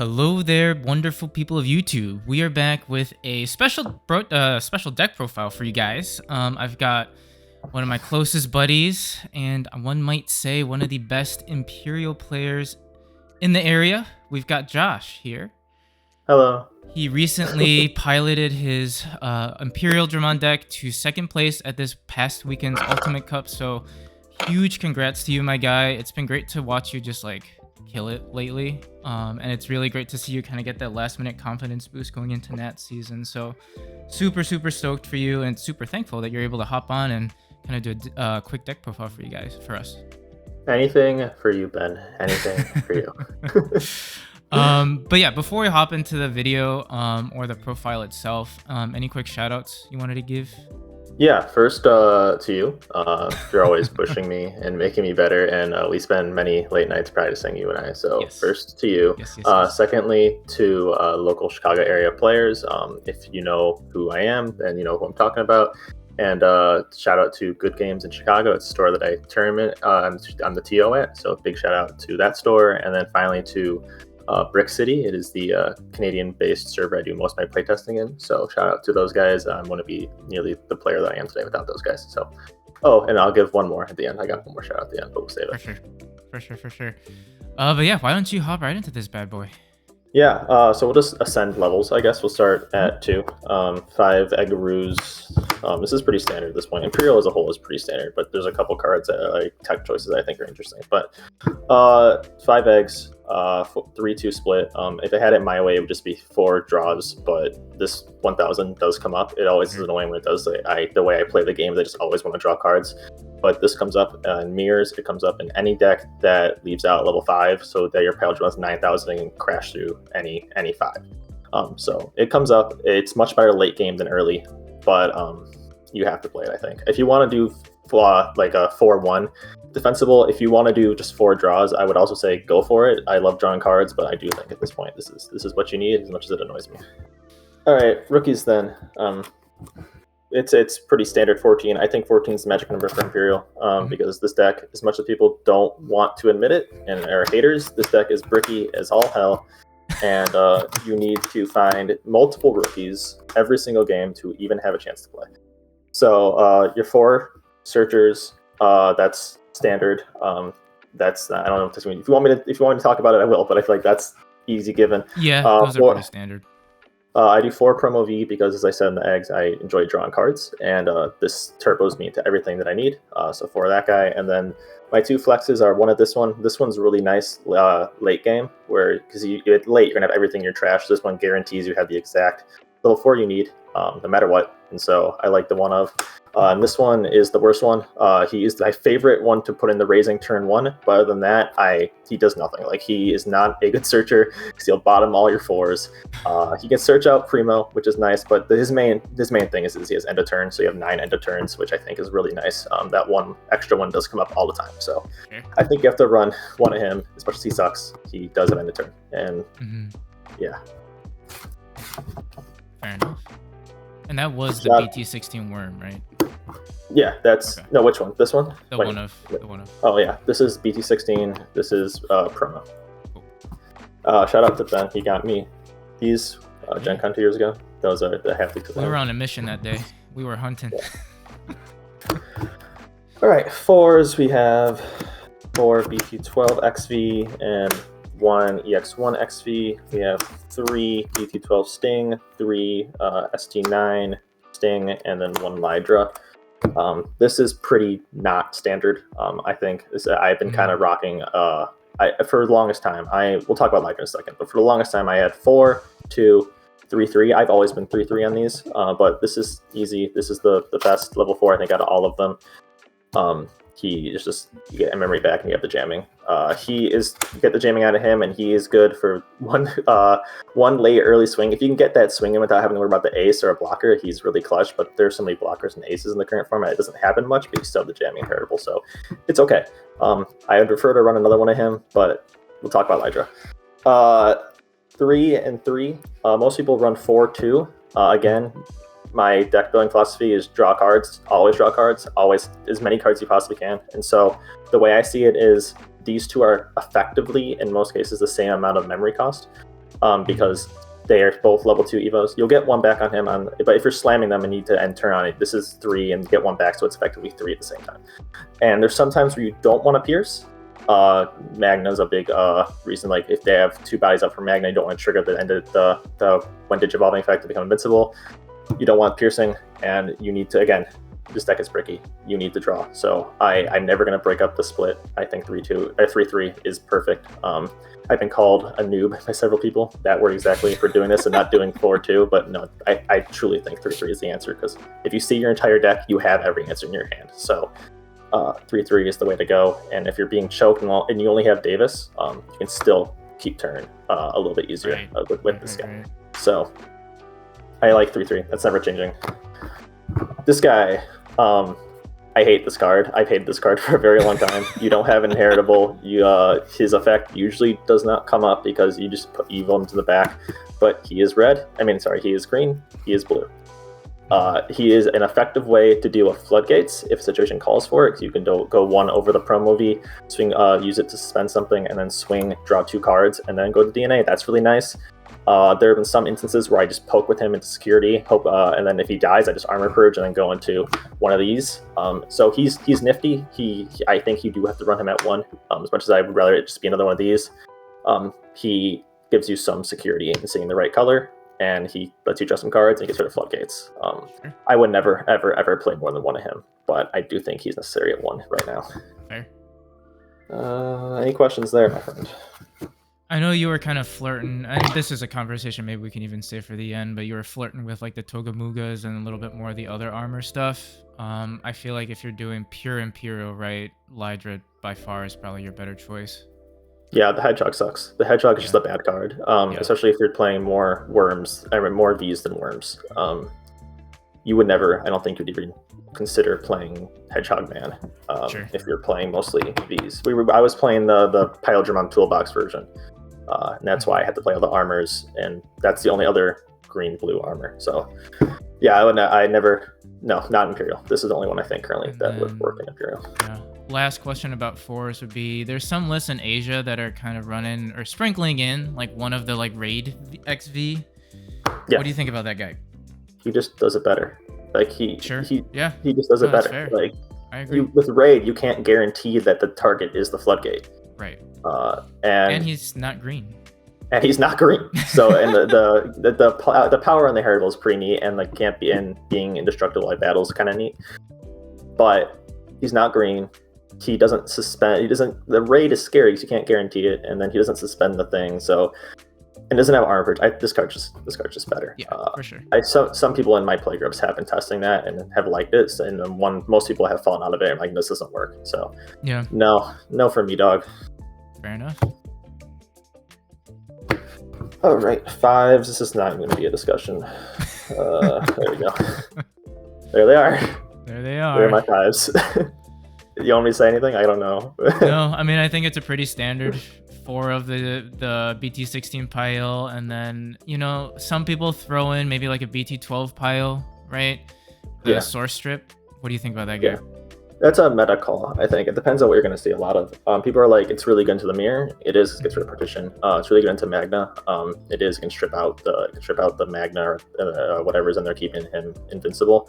Hello there, wonderful people of YouTube. We are back with a special deck profile for you guys. I've got one of my closest buddies, and one might say one of the best Imperial players in the area. We've got Josh here. Hello. He recently piloted his Imperialdramon deck to second place at this past weekend's Ultimate Cup, so huge congrats to you, my guy. It's been great to watch you just like kill it lately, and it's really great to see you kind of get that last minute confidence boost going into Nat season. So super stoked for you, and super thankful that you're able to hop on and kind of do a quick deck profile for us. Anything for you, Ben. Anything for you. But yeah, before we hop into the video or the profile itself, any quick shout outs you wanted to give? Yeah, first to you. You're always pushing me and making me better, and we spend many late nights practicing, you and I. So Yes. First to you. Yes. Secondly, to local Chicago area players. If you know who I am, then you know who I'm talking about. And shout out to Good Games in Chicago. It's a store that I tournament. I'm the TO at. So big shout out to that store. And then finally to Brick City. It is the Canadian-based server I do most of my playtesting in. So shout out to those guys. I want to be nearly the player that I am today without those guys. So, and I'll give one more at the end. I got one more shout out at the end, but we'll save it. For sure. But yeah, why don't you hop right into this bad boy? Yeah, so we'll just ascend levels, I guess. We'll start at 2. 5 Eggaroos. This is pretty standard at this point. Imperial as a whole is pretty standard, but there's a couple cards that like tech choices I think are interesting. But 5 eggs, 3-2 split. If I had it my way, it would just be 4 draws, but this 1000 does come up. It always is annoying when it does. The way I play the game, I just always want to draw cards. But this comes up in mirrors. It comes up in any deck that leaves out level 5, so that your Imperial has 9,000 and can crash through any 5. So it comes up. It's much better late game than early, but you have to play it, I think. If you want to do like a 4-1 defensible, if you want to do just 4 draws, I would also say go for it. I love drawing cards, but I do think at this point this is what you need, as much as it annoys me. All right, rookies then. It's pretty standard 14. I think 14 is the magic number for Imperial, because this deck, as much as people don't want to admit it and are haters, this deck is bricky as all hell, and you need to find multiple rookies every single game to even have a chance to play. So your 4 searchers, that's standard. That's I don't know what this means. If you want me to talk about it, I will, but I feel like that's easy given. Yeah, those are pretty standard. I do 4 promo V because, as I said in the eggs, I enjoy drawing cards, and this turbos me into everything that I need. So for that guy, and then my 2 flexes are one of this one. This one's really nice late game, where because you late you're gonna have everything in your trash. This one guarantees you have the exact level 4 you need, no matter what. And so I like the one of. And this one is the worst one. He is my favorite one to put in the raising turn 1, but other than that, he does nothing. Like, he is not a good searcher because he'll bottom all your 4s. He can search out Primo, which is nice, but his main thing is he has end of turn, so you have 9 end of turns, which I think is really nice. That one extra one does come up all the time, so I think you have to run one of him. As much as he sucks, he does have end of turn, and yeah. Fair enough. And that was the BT16 worm, right? Yeah, that's okay. No, which one? This one? The one of. Oh yeah, this is BT16. This is promo. Cool. Shout out to Ben. He got me these Gen Con 2 years ago. Those are the half league. We were on a mission that day. We were hunting. Yeah. All right, 4s. We have 4 BT12 XV and 1 EX1 XV. We have 3 BT12 Sting, 3 ST9 Sting, and then 1 Lydra. This is pretty not standard. I think I've been kind of rocking. For the longest time, we'll talk about Lydra in a second. But for the longest time, I had 4, 2, 3, 3. I've always been 3, 3 on these. But this is easy. This is the best level 4 I think out of all of them. He is just, you get memory back and you have the jamming. You get the jamming out of him, and he is good for one late early swing. If you can get that swing in without having to worry about the ace or a blocker, he's really clutch. But there's so many blockers and aces in the current format, it doesn't happen much, but you still have the jamming terrible, so it's okay. I would prefer to run another one of him, but we'll talk about Lydra. 3 and 3. Most people run 4, 2. Again, my deck building philosophy is draw cards, always as many cards you possibly can. And so the way I see it is these two are effectively, in most cases, the same amount of memory cost. because they are both level 2 evos. You'll get one back on him, but if you're slamming them and need to end turn on it, this is 3 and get one back, so it's effectively 3 at the same time. And there's sometimes where you don't want to pierce. Magna's a big reason. Like if they have 2 bodies up for Magna, you don't want to trigger the end of the Windage Evolving effect to become invincible. You don't want piercing, and you need to, again, this deck is bricky. You need to draw. So I'm never going to break up the split. I think 3-3 is perfect. I've been called a noob by several people, that word exactly, for doing this and not doing 4-2. But no, I truly think 3-3 is the answer, because if you see your entire deck, you have every answer in your hand. So 3-3 is the way to go. And if you're being choked and you only have Davis, you can still keep turn a little bit easier with this guy. So I like 3-3. That's never changing. This guy, I hate this card. I've hated this card for a very long time. You don't have inheritable. His effect usually does not come up because you just put evil into the back. But he is red. He is green. He is blue. He is an effective way to deal with floodgates if a situation calls for it. You can go 1 over the promo V, swing, use it to suspend something, and then swing, draw 2 cards, and then go to DNA. That's really nice. There have been some instances where I just poke with him into security, and then if he dies, I just armor purge and then go into one of these. So he's nifty. I think you do have to run him at 1, as much as I would rather it just be another one of these. He gives you some security in seeing the right color, and he lets you draw some cards and he gets rid of floodgates. Sure. I would never, ever play more than 1 of him, but I do think he's necessary at 1 right now. Fair. Any questions there, my friend? I know you were kind of flirting. I think this is a conversation maybe we can even save for the end, but you were flirting with like the Togamugas and a little bit more of the other armor stuff. I feel like if you're doing pure Imperial, right, Lydra by far is probably your better choice. Yeah, the Hedgehog sucks. The Hedgehog is just a bad card, especially if you're playing more worms, more Vs than worms. You would never, I don't think you'd even consider playing Hedgehog Man if you're playing mostly Vs. I was playing the Imperialdramon Toolbox version, and that's why I had to play all the armors, and that's the only other green-blue armor. So, yeah, not Imperial. This is the only one I think currently that would work in Imperial. Yeah. Last question about fours would be, there's some lists in Asia that are kind of running or sprinkling in like one of the like Raid XV. Yeah. What do you think about that guy? He just does it better. Like he just does it better. Fair. Like I agree. With Raid, you can't guarantee that the target is the floodgate. Right. And he's not green. And he's not green. So and the power on the Herald is pretty neat, and like being indestructible by battle is kind of neat. But he's not green. He doesn't suspend. The Raid is scary because you can't guarantee it, and then he doesn't suspend the thing. So. And doesn't have armor purge. This card's just better. Yeah, for sure. Some people in my play groups have been testing that and have liked it, and most people have fallen out of it. I'm like, this doesn't work. So yeah, no for me, dog. Fair enough. All right, 5s. This is not going to be a discussion. There we go. There they are. There they are. They're my 5s. You want me to say anything? I don't know. No, I think it's a pretty standard 4 of the BT16 pile, and then some people throw in maybe like a BT12 pile, right? The source strip. What do you think about that guy? Yeah. That's a meta call, I think. It depends on what you're going to see a lot of. People are like, it's really good into the mirror. It is. It gets rid of partition. It's really good into Magna. It is. It can strip out the Magna or whatever's in there, keeping him invincible.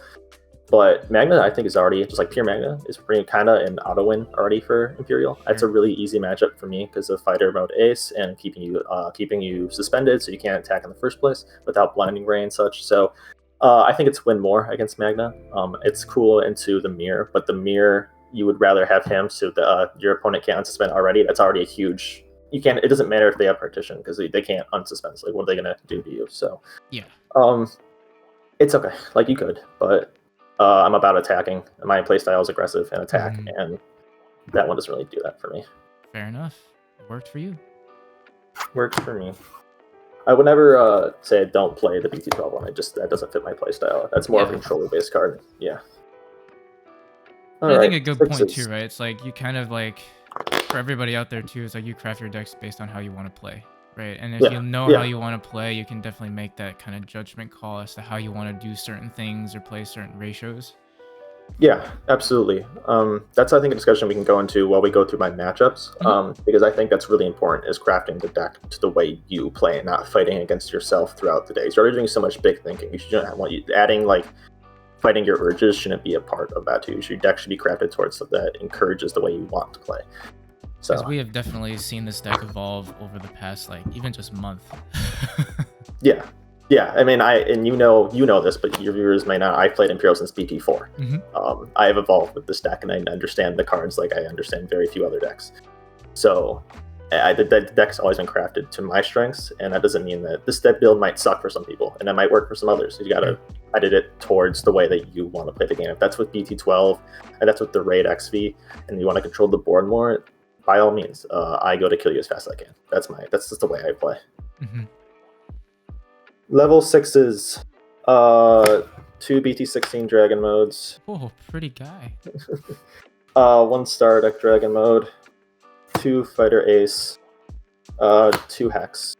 But Magna, I think, is already, just like pure Magna, is pretty kind of an auto win already for Imperial. That's a really easy matchup for me because of fighter mode ace and keeping you suspended so you can't attack in the first place without blinding ray and such. So I think it's win more against Magna. It's cool into the mirror, but the mirror, you would rather have him so your opponent can't unsuspend already. That's already a huge. It doesn't matter if they have partition because they can't unsuspend. So, like, what are they gonna do to you? So yeah, it's okay. Like, you could, but. I'm about attacking. My playstyle is aggressive and attack, and that one doesn't really do that for me. Fair enough. It worked for you. Works for me. I would never say don't play the BT12 one. That doesn't fit my playstyle. That's more of a controller-based card. Yeah. I think a good point too, right? It's like you kind of like, for everybody out there too, it's like you craft your decks based on how you want to play. Right, and if you know how you want to play, you can definitely make that kind of judgment call as to how you want to do certain things or play certain ratios. Yeah, absolutely. That's I think a discussion we can go into while we go through my matchups, because I think that's really important is crafting the deck to the way you play and not fighting against yourself throughout the day. You're already doing so much big thinking. You shouldn't want you adding like fighting your urges shouldn't be a part of that too. Your deck should be crafted towards stuff that encourages the way you want to play. Because So we have definitely seen this deck evolve over the past, like, even just month. yeah. Yeah, I mean, you know this, but your viewers may not. I played Imperial since BP4. I have evolved with this deck, and I understand the cards like I understand very few other decks. So, the deck's always been crafted to my strengths, and that doesn't mean that this deck build might suck for some people, and that might work for some others. You gotta edit it towards the way that you want to play the game. If that's with BT12, and that's with the Raid XV, and you want to control the board more, by all means, I go to kill you as fast as I can. That's just the way I play. Level 6s, 2 BT16 dragon modes. Oh, pretty guy. 1 star deck dragon mode, 2 fighter ace, 2 hex.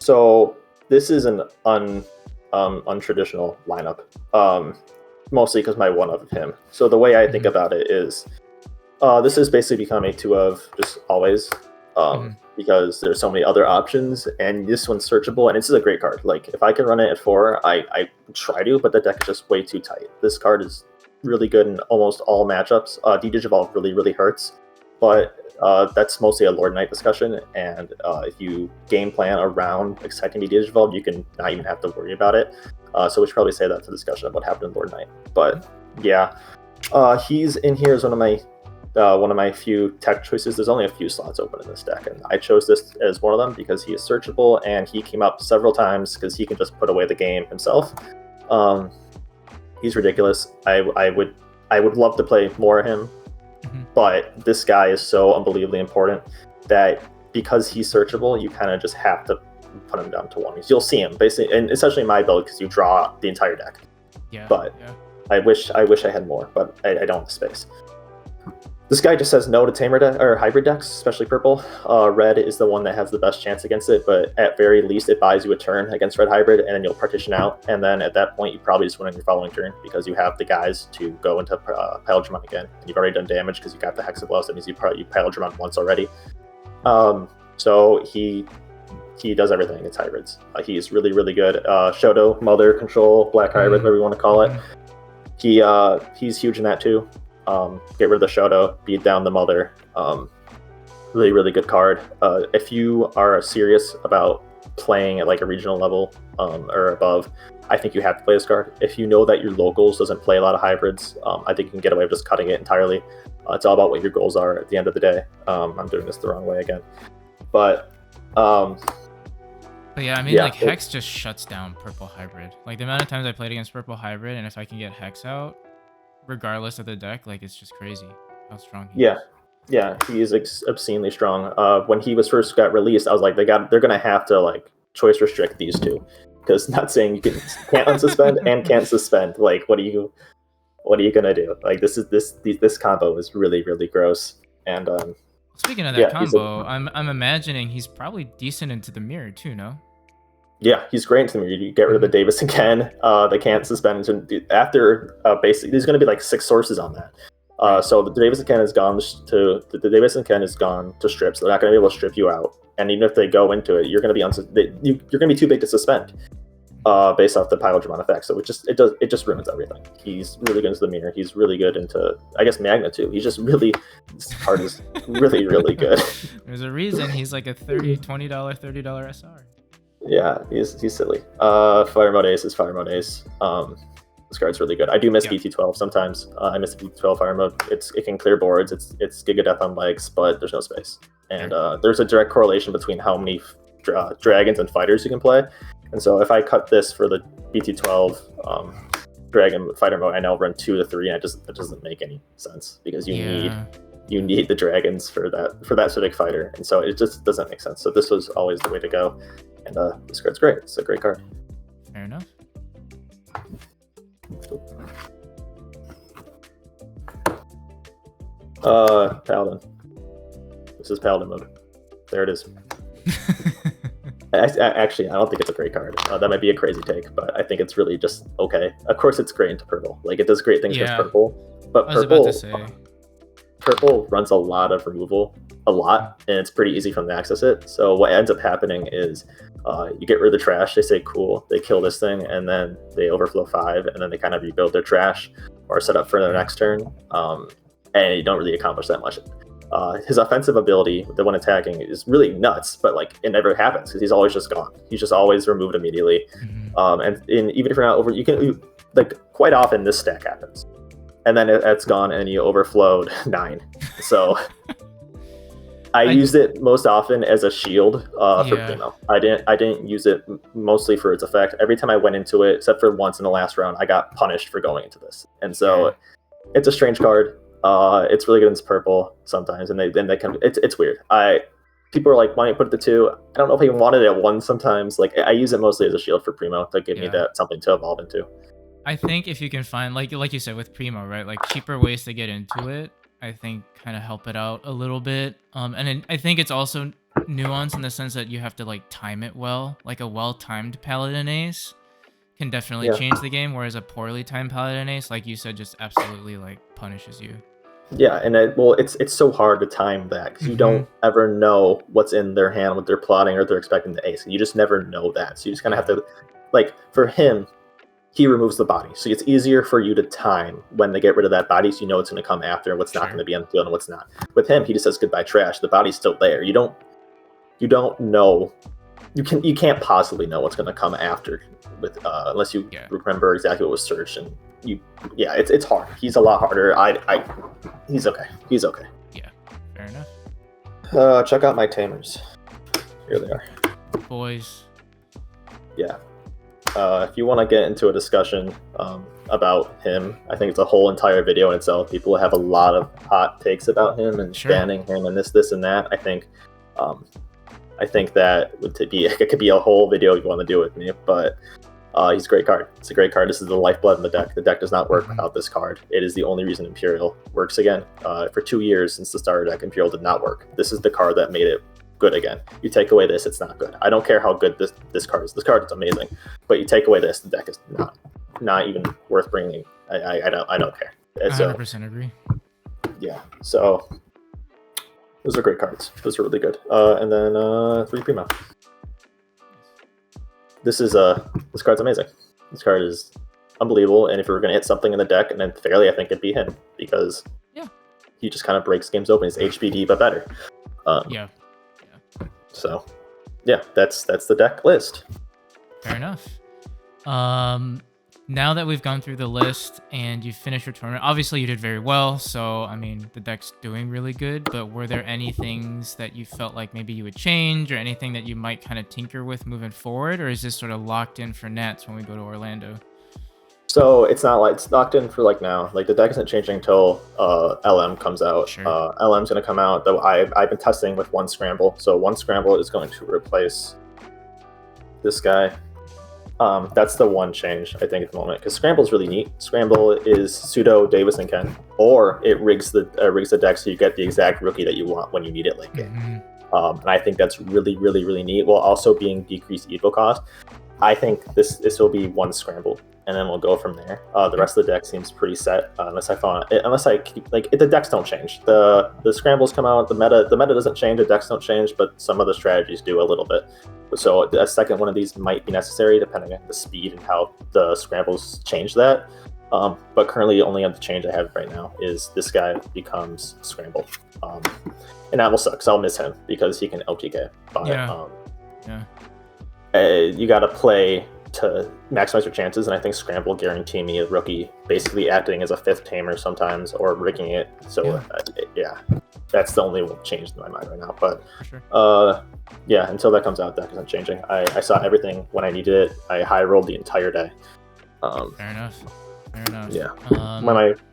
So this is an untraditional lineup, mostly because my one of him. So the way I think about it is, this has basically become a 2 of just always. Because there's so many other options, and this one's searchable, and this is a great card. Like, if I can run it at 4, I try to, but the deck is just way too tight. This card is really good in almost all matchups. D-Digivolve really hurts, but that's mostly a Lord Knight discussion, and if you game plan around expecting D-Digivolve, you can not even have to worry about it. So we should probably say that for discussion of what happened in Lord Knight. But yeah, he's in here as one of my few tech choices. There's only a few slots open in this deck, and I chose this as one of them because he is searchable, and he came up several times because he can just put away the game himself. He's ridiculous. I would love to play more of him, but this guy is so unbelievably important that because he's searchable, you kind of just have to put him down to 1. You'll see him basically, and essentially my build because you draw the entire deck. Yeah. But yeah. I wish I had more, but I don't have the space. This guy just says no to Tamer or hybrid decks, especially purple. Red is the one that has the best chance against it, but at very least it buys you a turn against red hybrid, and then you'll partition out, and then at that point you probably just win on your following turn because you have the guys to go into Imperialdramon again, and you've already done damage because you got the Hexablows. That means you Imperialdramon once already. So he does everything. It's hybrids. He's really good. Shoto, Mother, Control, Black Hybrid, whatever you want to call it. He's huge in that too. Get rid of the Shoto, beat down the Mother. Really good card. If you are serious about playing at like a regional level or above, I think you have to play this card. If you know that your locals doesn't play a lot of hybrids, I think you can get away with just cutting it entirely. It's all about what your goals are at the end of the day. I'm doing this the wrong way again. But yeah, I mean, like, Hex just shuts down purple hybrid. Like, the amount of times I played against purple hybrid, and if I can get Hex out, regardless of the deck, like, it's just crazy how strong he is. Yeah, he is obscenely strong. When he was first got released, I was like, they're gonna have to like choice restrict these two, because not saying you can't unsuspend and can't suspend. Like, what are you gonna do? Like, this combo is really gross. And speaking of that combo, I'm imagining he's probably decent into the mirror too, no? Yeah, he's great into the mirror. You get rid of the Davis and Ken. They can't suspend after basically. There's going to be like 6 sources on that. So the Davis and Ken is gone to strips. They're not going to be able to strip you out. And even if they go into it, you're going to be you're going to be too big to suspend. Based off the Imperialdramon effect. So it just ruins everything. He's really good into the mirror. He's really good into, I guess, Magna too. He's just this card is really good. There's a reason he's like a $20, $30 SR. Yeah, he's silly. Fire Mode Ace is Fire Mode Ace. This card's really good. I do miss BT12 sometimes. I miss BT12 Fire Mode. It can clear boards. It's Giga Death on legs, but there's no space. And there's a direct correlation between how many dragons and fighters you can play. And so if I cut this for the BT12 dragon fighter mode, I now run 2 to 3, and it doesn't make any sense because you need the dragons for that specific fighter, and so it just doesn't make sense. So this was always the way to go, and this card's great. It's a great card. Fair enough. Paladin. This is Paladin mode. There it is. Actually, I don't think it's a great card. That might be a crazy take, but I think it's really just okay. Of course, it's great into purple. Like it does great things against purple, but I was about to say. Purple runs a lot of removal, and it's pretty easy for them to access it. So what ends up happening is you get rid of the trash. They say cool, they kill this thing, and then they overflow 5, and then they kind of rebuild their trash or set up for their next turn, and you don't really accomplish that much. His offensive ability, the one attacking, is really nuts, but like it never happens because he's always just gone. He's just always removed immediately, and even if you're not over, like quite often this stack happens, and then it's gone, and you overflowed 9. So I used it most often as a shield for Primo. I didn't use it mostly for its effect. Every time I went into it, except for once in the last round, I got punished for going into this, and so it's a strange card. It's really good against purple sometimes, and then they can. It's weird. People are like, why don't you put it to 2? I don't know if I even wanted it at 1 sometimes. Like I use it mostly as a shield for Primo to give me that something to evolve into. I think if you can find like you said with Primo, right? Like cheaper ways to get into it, I think kind of help it out a little bit. And I think it's also nuanced in the sense that you have to like time it well. Like a well-timed Paladin Ace can definitely change the game, whereas a poorly timed Paladin Ace, like you said, just absolutely like punishes you. Yeah, and it's so hard to time that because you don't ever know what's in their hand, what they're plotting, or they're expecting the ace. You just never know that. So you just kind of have to, like, for him, he removes the body. So it's easier for you to time when they get rid of that body, so you know what's going to come after, what's not going to be on the field, and what's not. With him, he just says goodbye trash. The body's still there. You don't know. You can't possibly know what's going to come after with unless you remember exactly what was searched, and it's hard. He's a lot harder. He's okay. Yeah, fair enough. Check out my Tamers. Here they are, boys. Yeah. If you want to get into a discussion about him, I think it's a whole entire video in itself. People have a lot of hot takes about him and banning him and this and that. I think that it could be a whole video you want to do with me, but he's a great card. It's a great card. This is the lifeblood in the deck. The deck does not work without this card. It is the only reason Imperial works again. For 2 years since the start of deck, Imperial did not work. This is the card that made it good again. You take away this, it's not good. I don't care how good this card is. This card is amazing, but you take away this, the deck is not even worth bringing. I don't care. I 100% agree. Yeah. So those are great cards. Those are really good. And then 3 Primo. This card's amazing. This card is unbelievable. And if we were gonna hit something in the deck and then fairly, I think it'd be him because he just kind of breaks games open. He's HBD but better. So, that's the deck list. Fair enough. Now that we've gone through the list and you finished your tournament, obviously you did very well. So, I mean, the deck's doing really good. But were there any things that you felt like maybe you would change or anything that you might kind of tinker with moving forward? Or is this sort of locked in for Nats when we go to Orlando? So it's not like it's locked in for like now. Like the deck isn't changing until LM comes out. Sure. LM's going to come out. Though I've been testing with 1 scramble. So 1 scramble is going to replace this guy. That's the one change I think at the moment because scramble is really neat. Scramble is pseudo Davis and Ken, or it rigs the deck so you get the exact rookie that you want when you need it late game. And I think that's really really really neat. While also being decreased evo cost. I think this will be 1 scramble. And then we'll go from there. The rest of the deck seems pretty set, unless I keep like the decks don't change. The scrambles come out. The meta doesn't change. The decks don't change, but some of the strategies do a little bit. So a second one of these might be necessary depending on the speed and how the scrambles change that. But currently, only on the change I have right now is this guy becomes scramble, and that will suck. So I'll miss him because he can LTK. But you got to play to maximize your chances, and I think scramble guarantee me a rookie basically acting as a 5th tamer sometimes or rigging it. So that's the only change in my mind right now. But until that comes out, deck isn't changing. I saw everything when I needed it. I high rolled the entire day. Fair enough. Yeah.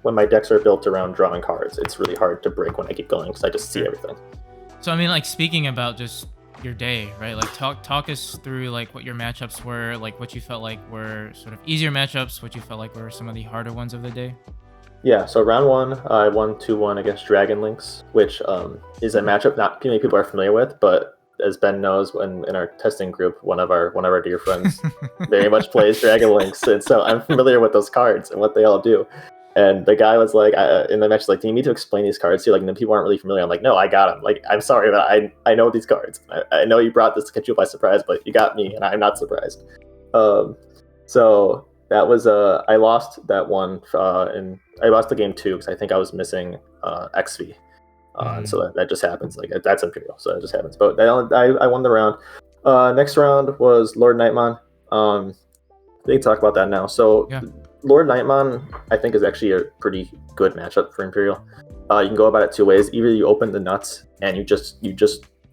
When my decks are built around drawing cards, it's really hard to break when I get going because I just see everything. So I mean, like speaking about just your day, right? Like talk us through like what your matchups were, like what you felt like were sort of easier matchups, what you felt like were some of the harder ones of the day. Yeah, so round 1, I won 2-1 against Dragon Lynx, which is a matchup not too many people are familiar with, but as Ben knows, when in our testing group, one of our dear friends very much plays Dragon Links, and so I'm familiar with those cards and what they all do. And the guy was like, in the match, like, do you need to explain these cards to you? Like, no, people aren't really familiar. I'm like, no, I got them. Like, I'm sorry, but I know these cards. I know you brought this to catch you by surprise, but you got me, and I'm not surprised. So that was I lost that one, and I lost the game 2 because I think I was missing XV. And so that just happens. Like, that's Imperial, so it just happens. But I won the round. Next round was Lord Nightmon. We can talk about that now. So yeah. Lord Nightmon, I think, is actually a pretty good matchup for Imperial. You can go about it 2 ways. Either you open the nuts and you just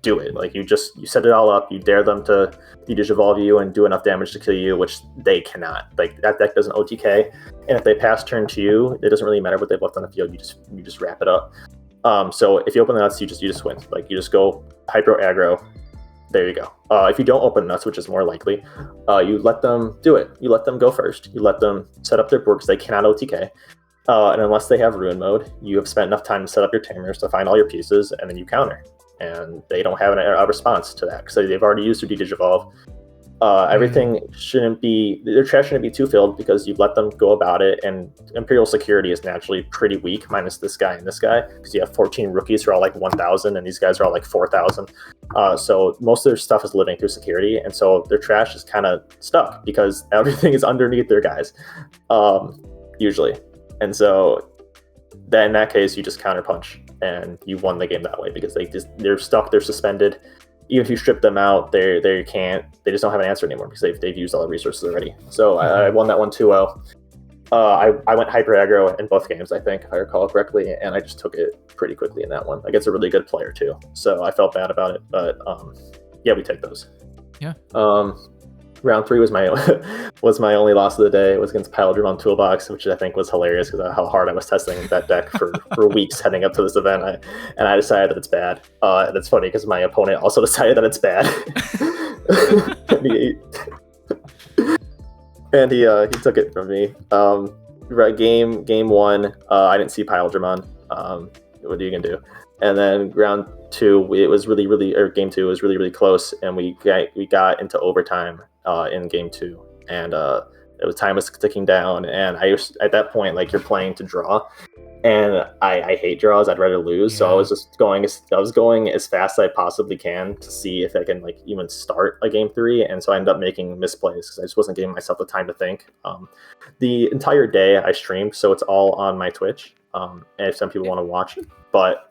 do it. Like, you set it all up. You dare them to Digivolve you and do enough damage to kill you, which they cannot. Like, that deck doesn't OTK, and if they pass turn to you, it doesn't really matter what they've left on the field. You just wrap it up. So if you open the nuts, you just win. Like, you just go hyper aggro. There you go. If you don't open the nuts, which is more likely, you let them do it. You let them go first. You let them set up their board because they cannot OTK. And unless they have Ruin mode, you have spent enough time to set up your Tamers to find all your pieces, and then you counter. And they don't have a response to that because they've already used their Digivolve. Everything shouldn't be, their trash shouldn't be too filled because you've let them go about it, and Imperial security is naturally pretty weak, minus this guy and this guy, because you have 14 rookies who are all like 1,000, and these guys are all like 4,000. So most of their stuff is living through security, and so their trash is kind of stuck because everything is underneath their guys, usually. And so in that case, you just counterpunch, and you won the game that way because they're stuck, they're suspended. Even if you strip them out, they just don't have an answer anymore because they've used all the resources already. So I won that one 2-0. I went hyper aggro in both games, I think, if I recall correctly, and I just took it pretty quickly in that one against a really good player too. So I felt bad about it, but yeah, we take those. Yeah. Round 3 was my only loss of the day. It was against Imperialdramon Toolbox, which I think was hilarious because of how hard I was testing that deck for weeks heading up to this event. I decided that it's bad. And it's funny because my opponent also decided that it's bad. and he took it from me. Game 1, I didn't see Imperialdramon. What are you gonna do? And then round 2, it was game 2 was really close, and we got into overtime in game 2, and time was ticking down, and at that point, like, you're playing to draw, and I hate draws. I'd rather lose. Yeah. So I was going as fast as I possibly can to see if I can, like, even start a game 3, and so I ended up making misplays because I just wasn't giving myself the time to think. The entire day I streamed, so it's all on my Twitch. And if some people want to watch it, but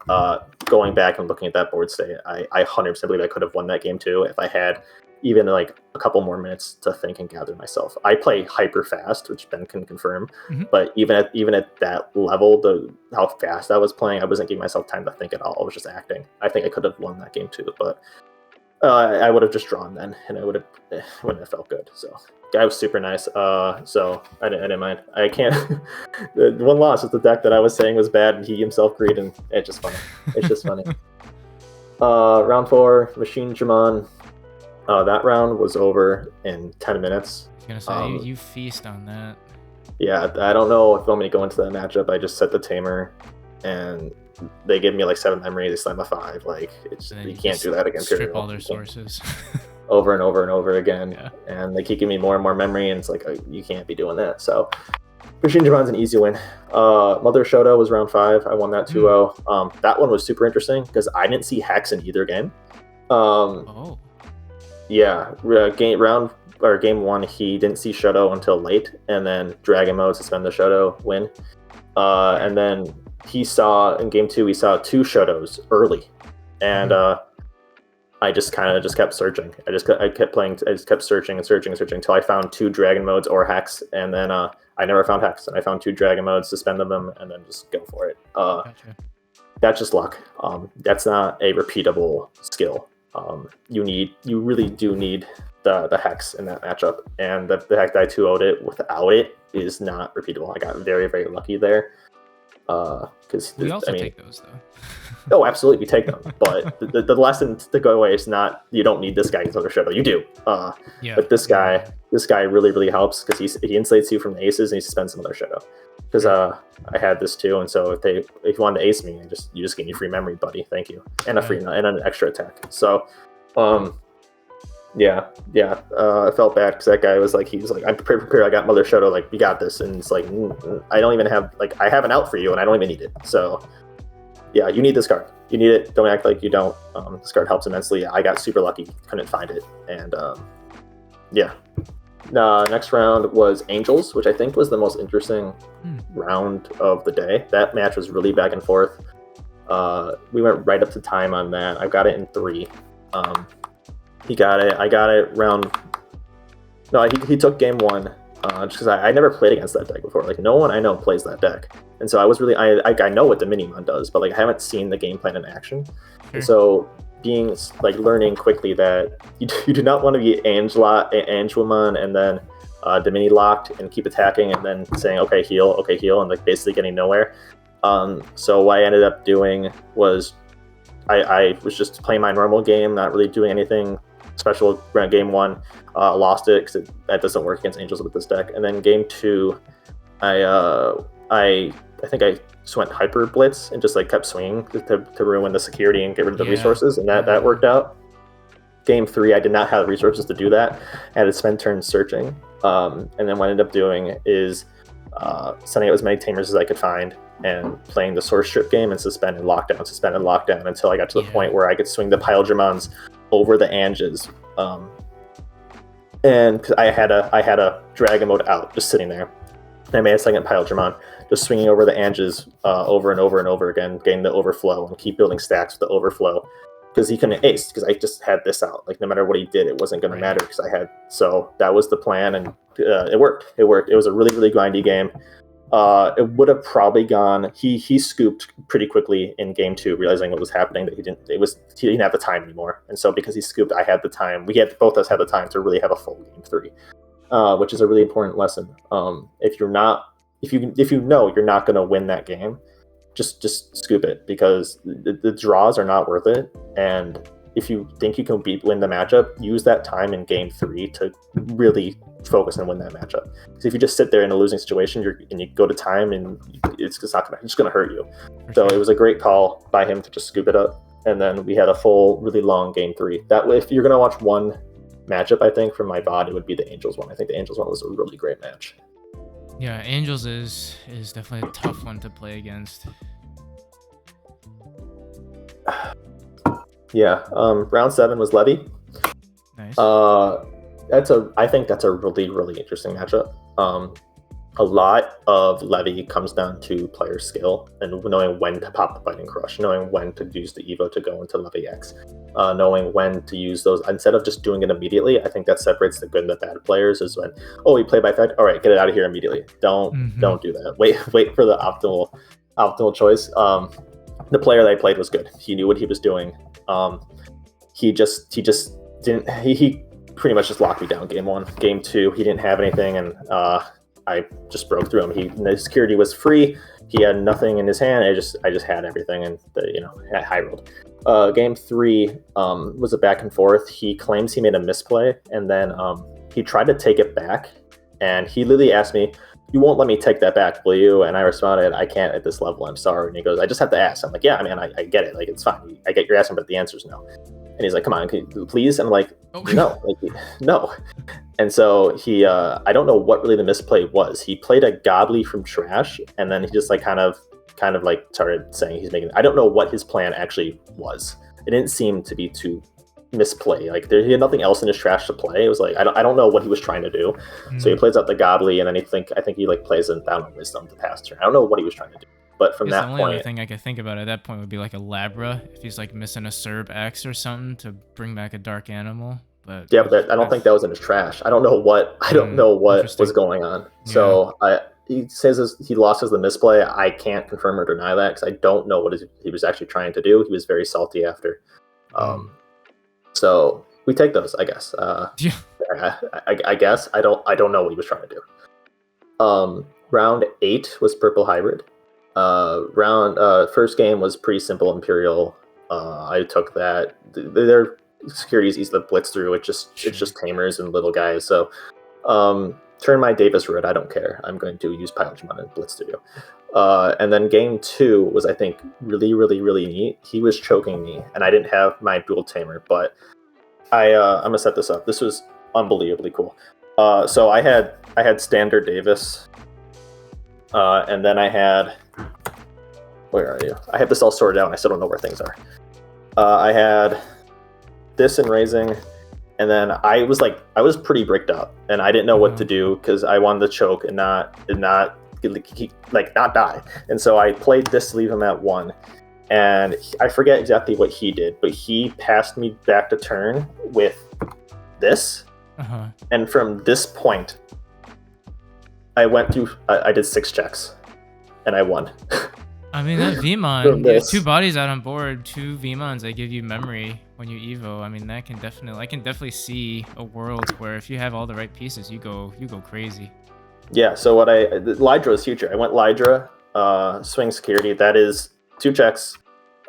going back and looking at that board state, I 100% believe I could have won that game too if I had even like a couple more minutes to think and gather myself. I play hyper fast, which Ben can confirm, but even at that level, how fast I was playing, I wasn't giving myself time to think at all. I was just acting. I think I could have won that game too, but I would have just drawn then, and it wouldn't have felt good. So guy was super nice. So I didn't mind. I can't. The one loss was the deck that I was saying was bad, and he himself agreed, and it's just funny. It's just funny. Round 4, Imperialdramon. That round was over in 10 minutes. I was gonna say you feast on that. Yeah, I don't know if you want me to go into that matchup. I just set the Tamer, and they give me like 7 memory. They slam a 5. Like, you can't do that against Imperial. Strip all their sources. Over and over and over again, yeah. And they keep giving me more and more memory, and it's like, you can't be doing that. So Imperialdramon's an easy win. Mother Shoto was round 5. I won that 2-0. That one was super interesting because I didn't see Hex in either game. Yeah, game 1, he didn't see Shoto until late, and then Dragon Mode suspend the Shoto, win. And then he saw in game 2, he saw 2 Shotos early, and I just kept searching. I just kept searching until I found 2 Dragon Modes or Hex, and then I never found Hex, and I found 2 Dragon Modes, suspended them, and then just go for it. Gotcha. That's just luck. That's not a repeatable skill. You really do need the Hex in that matchup, and the fact that I 2-0'd it without it is not repeatable. I got very, very lucky there. Because we also take those though. Oh, absolutely, we take them. But the lesson to go away is not you don't need this guy against other Shoto. You do. But this guy really, really helps because he insulates you from the aces and he suspends some other Shoto. Because I had this too, and so if you wanted to ace me, you just give me free memory, buddy. Thank you, and and an extra attack. So Um, yeah. I felt bad because that guy was like, I'm prepared. I got Mother Shoto. Like, we got this. And it's like, I don't even have I have an out for you, and I don't even need it. So, yeah, you need this card. You need it. Don't act like you don't. This card helps immensely. I got super lucky. Couldn't find it. And yeah. Next round was Angels, which I think was the most interesting round of the day. That match was really back and forth. We went right up to time on that. I got it in 3. He got it. I got it round. No, he took game 1 just because I never played against that deck before. Like, no one I know plays that deck, and so I was really I know what the Minimon does, but like I haven't seen the game plan in action. And so being like learning quickly that you do not want to be Angemon and then Dimini locked and keep attacking and then saying okay heal, and like basically getting nowhere. So what I ended up doing was I was just playing my normal game, not really doing anything special around game 1. Lost it because that doesn't work against Angels with this deck. And then game 2, I think I just went Hyper Blitz and just like kept swinging to ruin the security and get rid of the resources, and that worked out. Game 3, I did not have the resources to do that. I had to spend turns searching. And then what I ended up doing is sending out as many Tamers as I could find and playing the source strip game and suspend and lockdown until I got to the point where I could swing the Imperialdramons over the Anges. And cause I had a Dragon Mode out just sitting there. And I made a second Imperialdramon, just swinging over the Anges over and over and over again, getting the overflow and keep building stacks with the overflow. Because he couldn't ace, because I just had this out. Like, no matter what he did, it wasn't going to matter because I had. So that was the plan, and it worked. It was a really, really grindy game. It would have probably gone. He scooped pretty quickly in game 2, realizing what was happening. That he didn't have the time anymore, and so because he scooped, I had the time. Both of us had the time to really have a full game 3, which is a really important lesson. If you know you're not going to win that game, just scoop it, because the draws are not worth it. And if you think you can win the matchup, use that time in game 3 to really focus and win that matchup. Because if you just sit there in a losing situation and you go to time, and it's just gonna hurt you. So it was a great call by him to just scoop it up. And then we had a full, really long game 3. That way, if you're gonna watch one matchup, I think from my VOD, it would be the Angels one. I think the Angels one was a really great match. Yeah, Angels is definitely a tough one to play against. Yeah, round 7 was Levy. Nice. I think that's a really, really interesting matchup. A lot of Levy comes down to player skill and knowing when to pop the Biting Crush, knowing when to use the Evo to go into Levy X, knowing when to use those instead of just doing it immediately. I think that separates the good and the bad players. Is when, you play by effect, all right, get it out of here immediately. Don't do that. Wait for the optimal choice. The player that I played was good. He knew what he was doing. He pretty much just locked me down game 1. Game 2, he didn't have anything, and I just broke through him. The security was free. He had nothing in his hand. I just had everything, and I high rolled. Game 3 was a back and forth. He claims he made a misplay, and then he tried to take it back, and he literally asked me, "You won't let me take that back, will you?" And I responded, "I can't at this level. I'm sorry." And he goes, "I just have to ask." I'm like, "Yeah, man, I get it. Like, it's fine. I get your asking, but the answer is no." And he's like, "Come on, can you please?" And I'm like, "No, no." And so he, I don't know what really the misplay was. He played a Godly from trash, and then he just like kind of like started saying he's making. I don't know what his plan actually was. It didn't seem to be to misplay. Like he had nothing else in his trash to play. It was like I don't know what he was trying to do. So he plays out the Godly, and then I think he like plays in Down on Wisdom to pass turn. I don't know what he was trying to do. But from that point, the only other thing I could think about at that point would be like a Labra, if he's like missing a Serb X or something to bring back a dark animal. But yeah, but I don't think that was in his trash. I don't know what was going on. Yeah. So he says he lost as the misplay. I can't confirm or deny that because I don't know what he was actually trying to do. He was very salty after. So we take those, I guess. Yeah. I guess I don't know what he was trying to do. Round 8 was Purple Hybrid. First game was pretty simple Imperial. I took that. Their security is easy to blitz through. It's just Tamers and little guys. So turn my Davis Road. I don't care. I'm going to use Pilotmon and blitz through you. And then game 2 was, I think, really, really, really neat. He was choking me, and I didn't have my dual Tamer, but I'm gonna set this up. This was unbelievably cool. So I had Standard Davis, and then I had, where are you? I have this all sorted out. And I still don't know where things are. I had this in raising, and then I was pretty bricked up, and I didn't know what to do because I wanted to choke and not die. And so I played this to leave him at 1. And I forget exactly what he did, but he passed me back to turn with this. And from this point, I went through. I did 6 checks, and I won. I mean, that VMon, you have 2 bodies out on board, 2 VMons that give you memory when you evo. I mean, I can definitely see a world where if you have all the right pieces, you go crazy. Yeah. So Lydra is future. I went Lydra, swing security. That is 2 checks.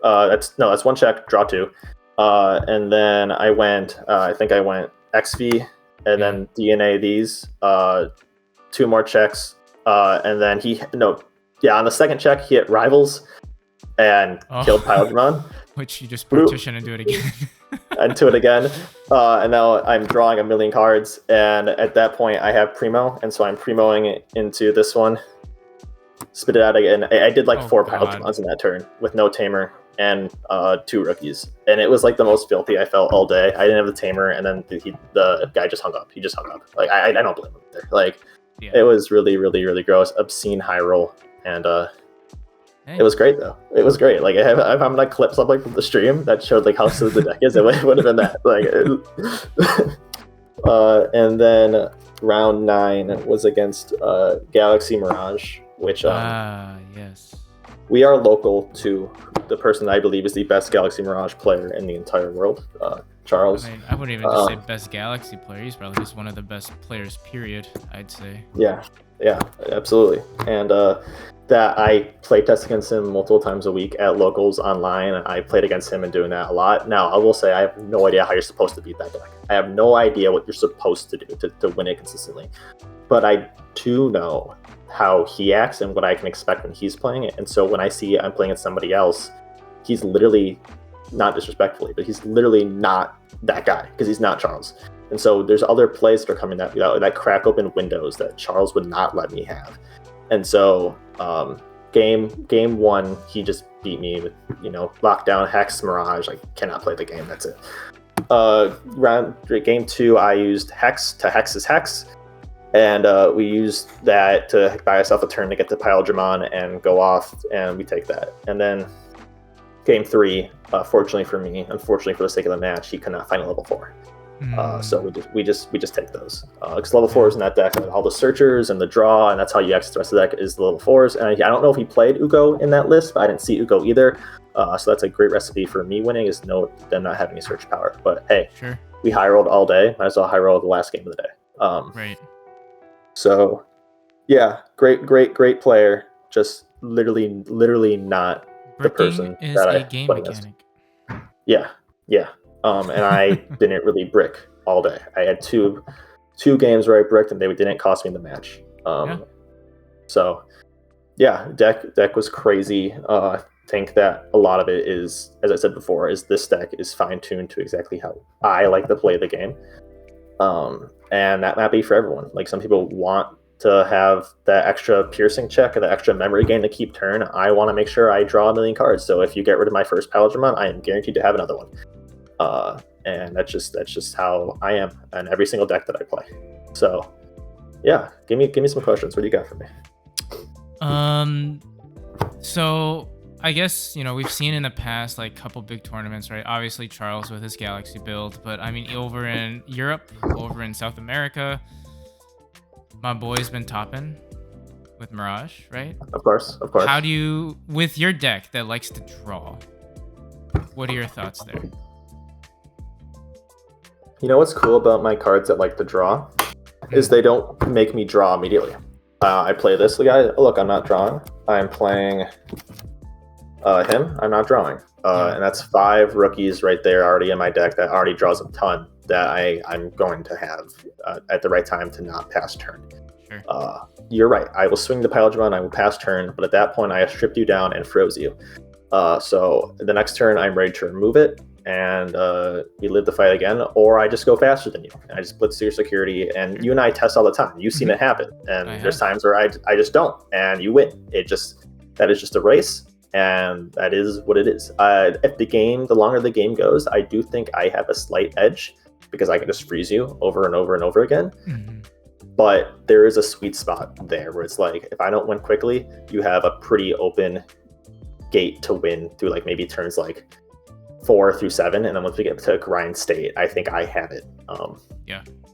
That's 1 check, draw 2. And then I went. I think I went XV, and then DNA these. 2 more checks, and then on the second check he hit Rivals and killed Imperialdramon. Which you just partition and do it again. And do it again. And now I'm drawing 1,000,000 cards, and at that point I have Primo, and so I'm Primoing it into this one. Spit it out again. I did 4 Imperialdramons in that turn with no Tamer and 2 rookies, and it was the most filthy I felt all day. I didn't have the Tamer, and then the guy just hung up. He just hung up. I don't blame him either. It was really, really, really gross, obscene high roll, and it was great though. It was great. If I'm gonna clip something from the stream that showed how smooth the deck is, it would have been that. And then round 9 was against Galaxy Mirage, which yes, we are local to the person I believe is the best Galaxy Mirage player in the entire world, Charles. I mean, I wouldn't even just say best Galaxy player. He's probably just one of the best players, period, I'd say. Yeah, absolutely. And that I play test against him multiple times a week at locals online. I played against him and doing that a lot. Now, I will say I have no idea how you're supposed to beat that deck. I have no idea what you're supposed to do to win it consistently. But I do know how he acts and what I can expect when he's playing it. And so when I see I'm playing against somebody else, he's literally, not disrespectfully, but he's literally not that guy because he's not Charles. And so there's other plays that are coming that crack open windows that Charles would not let me have. And so game 1, he just beat me with lockdown, Hex, Mirage. I cannot play the game. That's it. Game 2, I used Hex to Hex is Hex. And we used that to buy ourselves a turn to get to Imperialdramon and go off, and we take that. And then game 3, fortunately for me, unfortunately for the sake of the match, he could not find a level 4. So we just take those because level 4s in that deck, all the searchers and the draw, and that's how you access the rest of the deck is the level 4s. And I don't know if he played Ugo in that list, but I didn't see Ugo either. So that's a great recipe for me winning, is them not having any search power. But hey, sure, we high rolled all day. Might as well high roll the last game of the day. Right. So yeah, great player. Just literally not the person is that a I game play mechanic. Against. Yeah. And I didn't really brick all day. I had two games where I bricked, and they didn't cost me the match. So yeah, deck was crazy. I think that a lot of it is, as I said before, is this deck is fine-tuned to exactly how I like to play the game. And that might be for everyone. Some people want to have that extra piercing check or the extra memory gain to keep turn. I want to make sure I draw 1,000,000 cards. So if you get rid of my first Imperialdramon, I am guaranteed to have another one. And that's just how I am in every single deck that I play. So yeah, give me some questions. What do you got for me? So I guess, we've seen in the past, couple big tournaments, right? Obviously Charles with his Galaxy build, but I mean, over in Europe, over in South America, my boy's been topping with Mirage, right? Of course. How do you, with your deck that likes to draw, what are your thoughts there? You know what's cool about my cards that like to draw is they don't make me draw immediately. I play this guy. Look, I'm not drawing. I'm playing him. I'm not drawing. And that's 5 rookies right there already in my deck that already draws a ton that I'm going to have at the right time to not pass turn. Sure. You're right. I will swing the Imperialdramon. I will pass turn, but at that point I have stripped you down and froze you. So the next turn I'm ready to remove it. and we live the fight again, or I just go faster than you. And I just blitz through your security, and you and I test all the time. You've seen it happen, and there's times where I just don't, and you win. That is just a race, and that is what it is. If the longer the game goes, I do think I have a slight edge because I can just freeze you over and over and over again. But there is a sweet spot there where it's like, if I don't win quickly, you have a pretty open gate to win through like maybe turns like 4 through 7, and then once we get to grind state, I think I have it.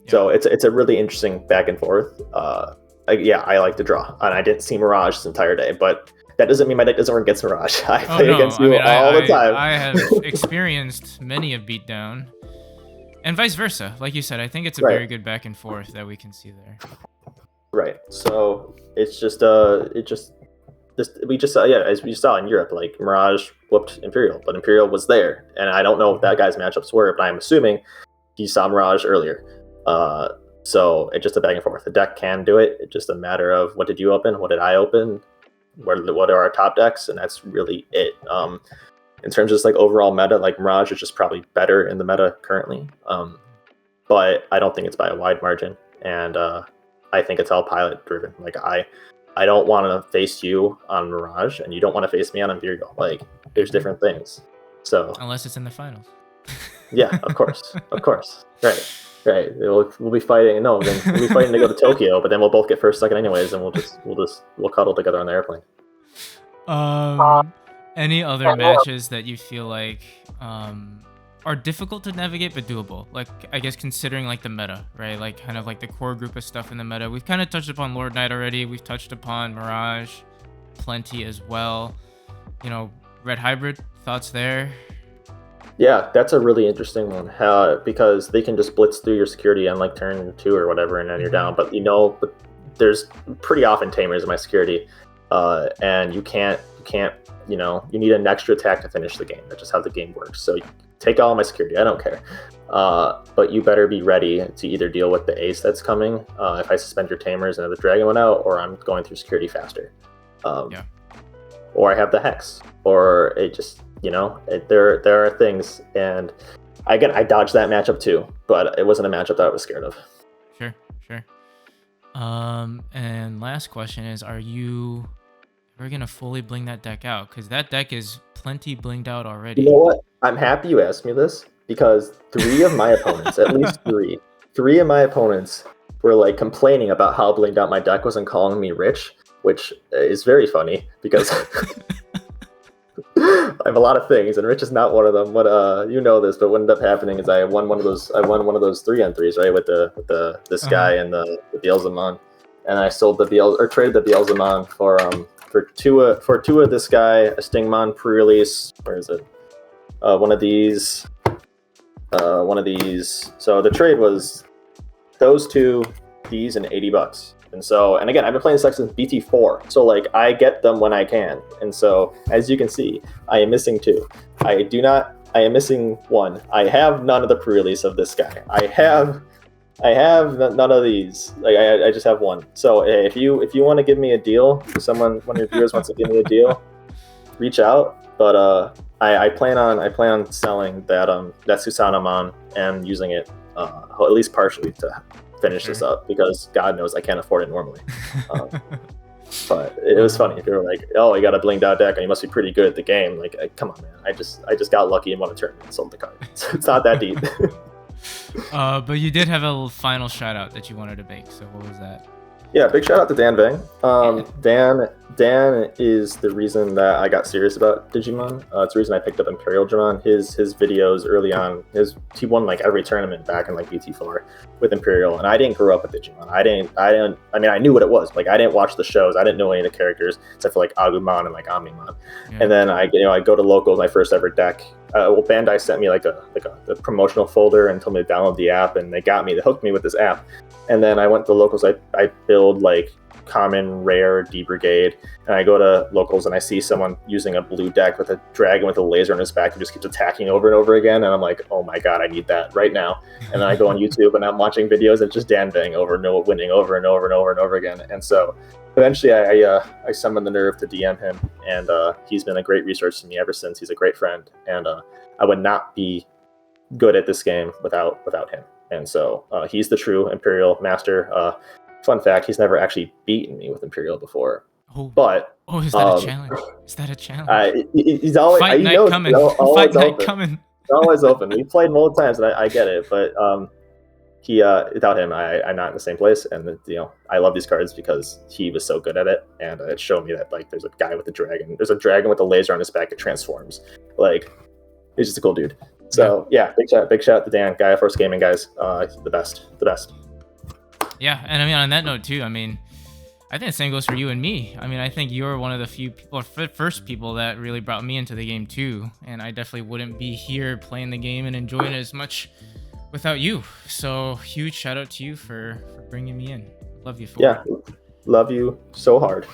So it's a really interesting back and forth. I like to draw, and I didn't see Mirage this entire day, but that doesn't mean my deck doesn't work against Mirage. I play against you all the time. I have experienced many a beatdown, and vice versa. Like you said, I think it's a very good back and forth that we can see there. Right. So it's just we just saw, as we saw in Europe, like Mirage whooped Imperial, but Imperial was there, and I don't know what that guy's matchups were, but I'm assuming he saw Mirage earlier. So it's just a back and forth. The deck can do it. It's just a matter of what did you open, what did I open, what are our top decks, and that's really it. In terms of just like overall meta, like Mirage is just probably better in the meta currently, but I don't think it's by a wide margin, and I think it's all pilot driven. Like I don't want to face you on Mirage, and you don't want to face me on Imperial. Like there's different things. So unless it's in the finals. Yeah, of course, right. We'll be fighting. No, then we'll be fighting to go to Tokyo, but then we'll both get first, second, anyways, and we'll cuddle together on the airplane. Any other matches that you feel like are difficult to navigate but doable? Like, I guess considering like the meta, right? Like kind of like the core group of stuff in the meta. We've kind of touched upon Lord Knight already. We've touched upon Mirage plenty as well. You know, Red Hybrid, thoughts there? Yeah, that's a really interesting one because they can just blitz through your security on like turn 2 or whatever, and then you're down. But but there's pretty often Tamers in my security, and you can't. You need an extra attack to finish the game. That's just how the game works. So take all my security. I don't care. But you better be ready to either deal with the ace that's coming if I suspend your Tamers and have the dragon one out, or I'm going through security faster. Or I have the hex, or it just. There are things, and I dodged that matchup too, but it wasn't a matchup that I was scared of. Sure. And last question is, are you ever gonna fully bling that deck out? Because that deck is plenty blinged out already. You know what? I'm happy you asked me this, because 3 of my opponents, at least 3 of my opponents were like complaining about how blinged out my deck was and calling me rich, which is very funny because. I have a lot of things, and Rich is not one of them. But you know this. But what ended up happening is I won one of those 3-on-3s, right, with this guy and the Beelzemon, and I sold traded the Beelzemon for two of this guy, a Stingmon pre-release. Where is it? One of these. So the trade was those 2, these, and $80. And again, I've been playing this deck since BT4, so like I get them when I can. And so, as you can see, I am missing 2. I am missing 1. I have none of the pre-release of this guy. I have none of these. Like I just have 1. So if you want to give me a deal, one of your viewers wants to give me a deal, reach out. But I plan on selling that Susanamon and using it at least partially to finish this up, because God knows I can't afford it normally. But it was funny. They were like, "Oh, you got a blinged out deck, and you must be pretty good at the game." Like, come on, man. I just got lucky and won a tournament and sold the card. So it's not that deep. But you did have a final shout out that you wanted to make. So what was that? Yeah, big shout out to Dan Vang. Dan is the reason that I got serious about Digimon. It's the reason I picked up Imperialdramon. His videos early on, he won like every tournament back in like BT4 with Imperial, and I didn't grow up with Digimon. I mean, I knew what it was. Like, I didn't watch the shows. I didn't know any of the characters except for like Agumon and like Omnimon. Yeah. And then I go to locals, my first ever deck. Bandai sent me like a promotional folder and told me to download the app, and they hooked me with this app. And then I went to locals. I build like common, rare D Brigade, and I go to locals and I see someone using a blue deck with a dragon with a laser on his back who just keeps attacking over and over again, and I'm like, oh my god, I need that right now. And then I go on YouTube and I'm watching videos of just Dan Vang winning over and over and over and over again. And so eventually I summoned the nerve to DM him, and he's been a great resource to me ever since. He's a great friend, and I would not be good at this game without him. And so he's the true Imperial master. Fun fact: he's never actually beaten me with Imperial before. Oh, but is that a challenge? Is that a challenge? He's always Fight he night knows, coming. always Fight night open. coming. It's always open. We played multiple times, and I get it, but he without him, I'm not in the same place. And I love these cards because he was so good at it, and it showed me that like there's a guy with a dragon. There's a dragon with a laser on his back. It transforms. Like he's just a cool dude. So yeah, big shout to Dan, Gaia Force Gaming guys. The best. Yeah, and I mean on that note too, I mean, I think the same goes for you and me. I mean, I think you're one of the few people, or first people that really brought me into the game too, and I definitely wouldn't be here playing the game and enjoying it as much without you. So huge shout out to you for bringing me in. Love you for it. Love you so hard.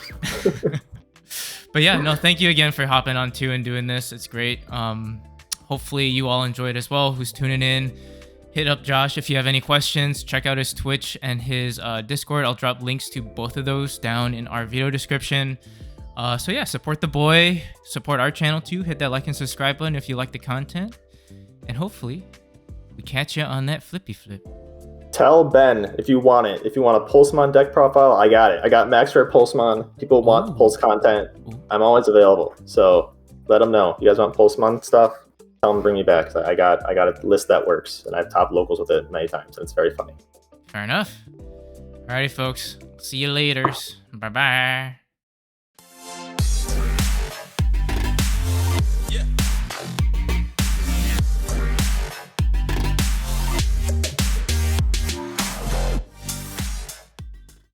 But yeah, no, thank you again for hopping on too and doing this. It's great. Hopefully you all enjoyed as well who's tuning in. Hit up Josh if you have any questions. Check out his Twitch and his Discord. I'll drop links to both of those down in our video description. So yeah, support the boy, support our channel too. Hit that like and subscribe button if you like the content, and hopefully we catch you on that flippy flip. Tell Ben if you want it. If you want a Pulsemon deck profile, I got it. I got max rare Pulsemon. People want Pulse content. I'm always available. So let them know. You guys want Pulsemon stuff? Tell them to bring me back. I got a list that works, and I've topped locals with it many times, and it's very funny. Fair enough. Alrighty, folks. See you later. Bye-bye.